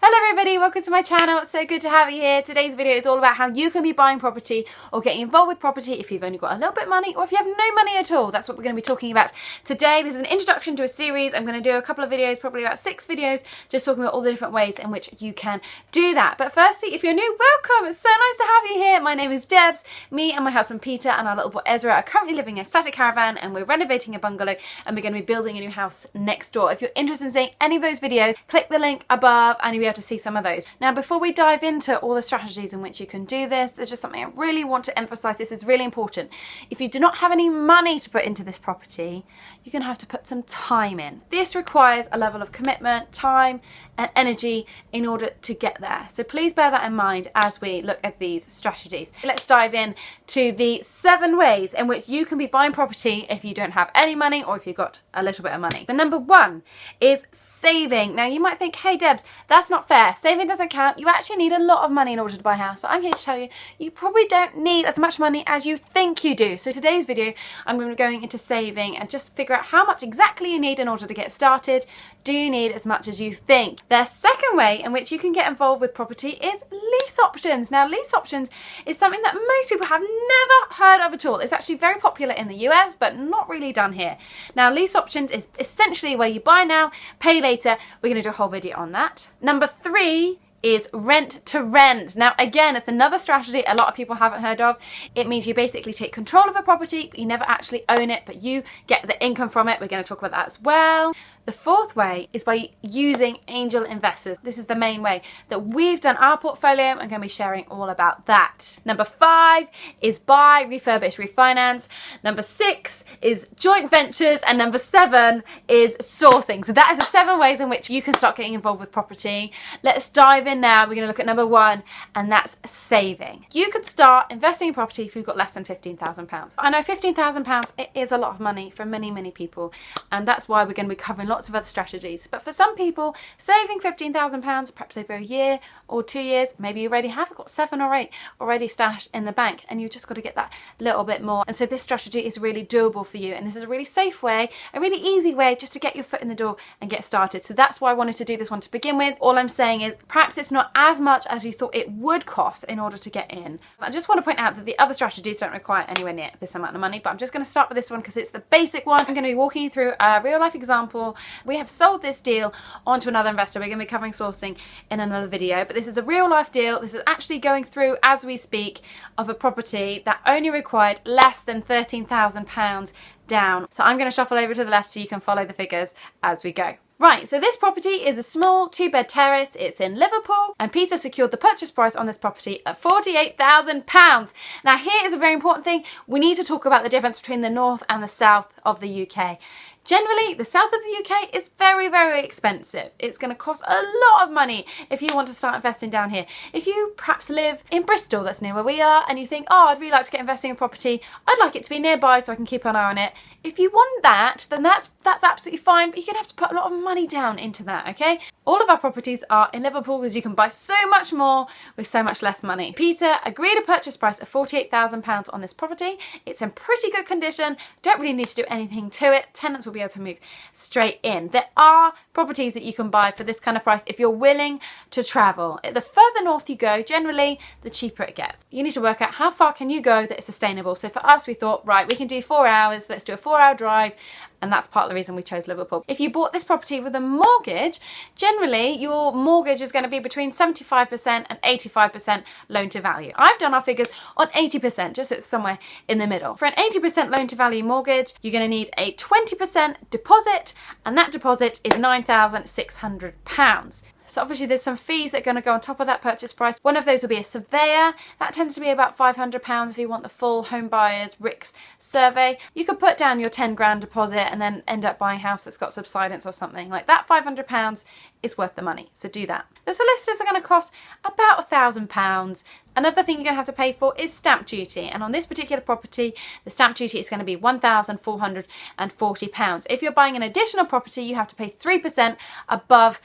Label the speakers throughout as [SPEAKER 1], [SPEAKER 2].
[SPEAKER 1] Hello everybody, welcome to my channel. It's so good to have you here. Today's video is all about how you can be buying property or getting involved with property if you've only got a little bit of money or if you have no money at all. That's what we're going to be talking about today. This is an introduction to a series. I'm going to do a couple of videos, probably about 6 videos, just talking about all the different ways in which you can do that. But firstly, if you're new, welcome. It's so nice to have you here. My name is Debs. Me and my husband Peter and our little boy Ezra are currently living in a static caravan and we're renovating a bungalow and we're going to be building a new house next door. If you're interested in seeing any of those videos, click the link above and you'll be able to see some of those. Now, before we dive into all the strategies in which you can do this, there's just something I really want to emphasize. This is really important. If you do not have any money to put into this property, you're going to have to put some time in. This requires a level of commitment, time and energy in order to get there. So please bear that in mind as we look at these strategies. Let's dive in to the 7 ways in which you can be buying property if you don't have any money or if you've got a little bit of money. So number 1 is saving. Now you might think, hey Debs, that's not fair. Saving doesn't count. You actually need a lot of money in order to buy a house, but I'm here to tell you, you probably don't need as much money as you think you do. So today's video, I'm going to be going into saving and just figure out how much exactly you need in order to get started. Do you need as much as you think? The second way in which you can get involved with property is lease options. Now, lease options is something that most people have never heard of at all. It's actually very popular in the US, but not really done here. Now, lease options is essentially where you buy now, pay later. We're going to do a whole video on that. Number 3 is rent to rent. Now again, it's another strategy a lot of people haven't heard of. It means you basically take control of a property, but you never actually own it, but you get the income from it. We're going to talk about that as well. The 4th way is by using angel investors. This is the main way that we've done our portfolio. I'm going to be sharing all about that. Number 5 is buy, refurbish, refinance. Number 6 is joint ventures. And number 7 is sourcing. So that is the 7 ways in which you can start getting involved with property. Let's dive in now. We're going to look at number 1, and that's saving. You could start investing in property if you've got less than £15,000. I know £15,000, it is a lot of money for many, many people. And that's why we're going to be covering lots of other strategies. But for some people, saving £15,000, perhaps over a year or 2 years, maybe you already have got 7 or 8 already stashed in the bank and you've just got to get that little bit more. And so this strategy is really doable for you. And this is a really safe way, a really easy way just to get your foot in the door and get started. So that's why I wanted to do this one to begin with. All I'm saying is perhaps it's not as much as you thought it would cost in order to get in. I just want to point out that the other strategies don't require anywhere near this amount of money, but I'm just going to start with this one because it's the basic one. I'm going to be walking you through a real life example. We have sold this deal onto another investor. We're going to be covering sourcing in another video, but this is a real life deal. This is actually going through as we speak of a property that only required less than £13,000 down. So I'm going to shuffle over to the left so you can follow the figures as we go. Right, so this property is a small 2-bed terrace. It's in Liverpool and Peter secured the purchase price on this property at £48,000. Now here is a very important thing. We need to talk about the difference between the north and the south of the UK. Generally, the south of the UK is very, very expensive. It's going to cost a lot of money if you want to start investing down here. If you perhaps live in Bristol, that's near where we are, and you think, oh, I'd really like to get investing in property, I'd like it to be nearby so I can keep an eye on it. If you want that, then that's absolutely fine, but you're going to have to put a lot of money down into that, okay? All of our properties are in Liverpool because you can buy so much more with so much less money. Peter agreed a purchase price of £48,000 on this property. It's in pretty good condition. Don't really need to do anything to it. Tenants will be able to move straight in. There are properties that you can buy for this kind of price if you're willing to travel. The further north you go, generally, the cheaper it gets. You need to work out how far can you go that is sustainable. So for us, we thought, right, we can do 4 hours. Let's do a 4-hour drive. And that's part of the reason we chose Liverpool. If you bought this property with a mortgage, generally your mortgage is going to be between 75% and 85% loan to value. I've done our figures on 80%, just so it's somewhere in the middle. For an 80% loan to value mortgage, you're going to need a 20% deposit, and that deposit is £9,600. So obviously there's some fees that are going to go on top of that purchase price. One of those will be a surveyor. That tends to be about £500 if you want the full home buyers RICS survey. You could put down your 10 grand deposit and then end up buying a house that's got subsidence or something. Like that £500 is worth the money. So do that. The solicitors are going to cost about £1,000. Another thing you're going to have to pay for is stamp duty. And on this particular property, the stamp duty is going to be £1,440. If you're buying an additional property, you have to pay 3% above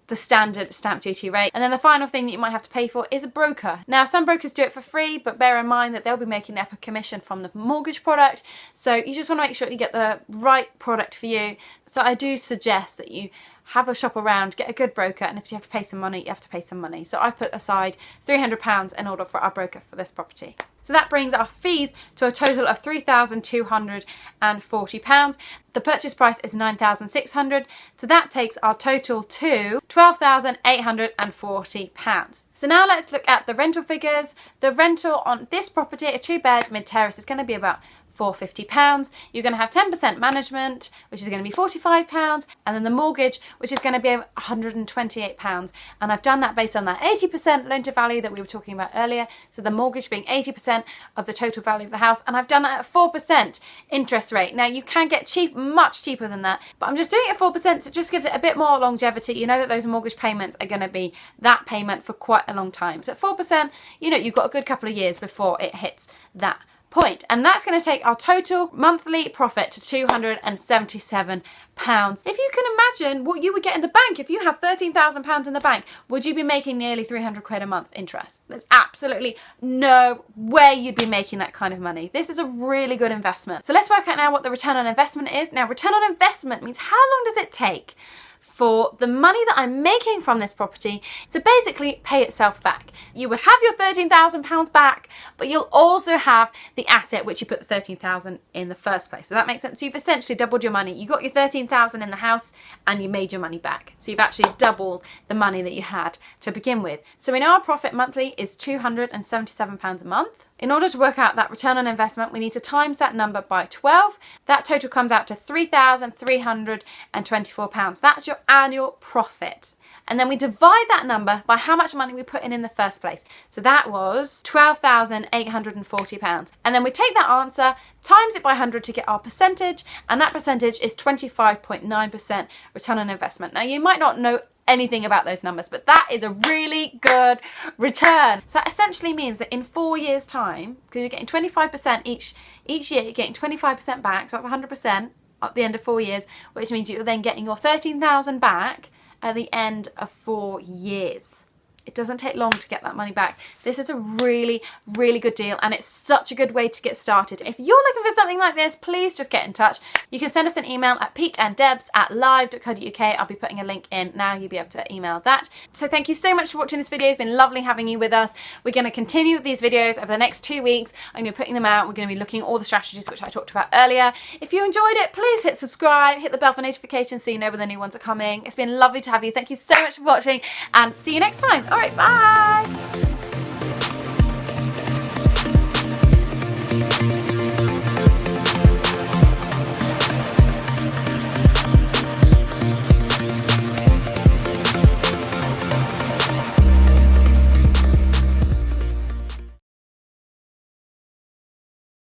[SPEAKER 1] the standard stamp duty rate. And then the final thing that you might have to pay for is a broker. Now, some brokers do it for free, but bear in mind that they'll be making their commission from the mortgage product. So you just want to make sure you get the right product for you. So I do suggest that you have a shop around, get a good broker, and if you have to pay some money, you have to pay some money. So I put aside £300 in order for our broker for this property. So that brings our fees to a total of £3,240. The purchase price is £9,600, so that takes our total to £12,840. So now let's look at the rental figures. The rental on this property, a 2-bed mid-terrace, is going to be about £450. You're going to have 10% management, which is going to be £45, and then the mortgage, which is going to be £128. And I've done that based on that 80% loan to value that we were talking about earlier. So the mortgage being 80% of the total value of the house, and I've done that at 4% interest rate. Now you can get cheap, much cheaper than that, but I'm just doing it at 4%, so it just gives it a bit more longevity. You know that those mortgage payments are going to be that payment for quite a long time. So at 4%, you know, you've got a good couple of years before it hits that point, and that's going to take our total monthly profit to £277. If you can imagine what you would get in the bank if you had £13,000 in the bank, would you be making nearly 300 quid a month interest? There's absolutely no way you'd be making that kind of money. This is a really good investment. So let's work out now what the return on investment is. Now, return on investment means how long does it take for the money that I'm making from this property to basically pay itself back. You would have your £13,000 back, but you'll also have the asset which you put the £13,000 in the first place. So that makes sense. So you've essentially doubled your money. You got your £13,000 in the house and you made your money back. So you've actually doubled the money that you had to begin with. So we know our profit monthly is £277 a month. In order to work out that return on investment, we need to times that number by 12. That total comes out to £3,324. That's your annual profit. And then we divide that number by how much money we put in the first place. So that was £12,840. And then we take that answer, times it by 100 to get our percentage, and that percentage is 25.9% return on investment. Now, you might not know anything about those numbers, but that is a really good return. So that essentially means that in 4 years' time, because you're getting 25% each year, you're getting 25% back, so that's 100% at the end of 4 years, which means you're then getting your £13,000 back at the end of 4 years. It doesn't take long to get that money back. This is a really, really good deal, and it's such a good way to get started. If you're looking for something like this, please just get in touch. You can send us an email at peteanddebs@live.co.uk. I'll be putting a link in now. You'll be able to email that. So thank you so much for watching this video. It's been lovely having you with us. We're going to continue these videos over the next 2 weeks. I'm going to be putting them out. We're going to be looking at all the strategies which I talked about earlier. If you enjoyed it, please hit subscribe, hit the bell for notifications so you know when the new ones are coming. It's been lovely to have you. Thank you so much for watching, and see you next time. All right, bye.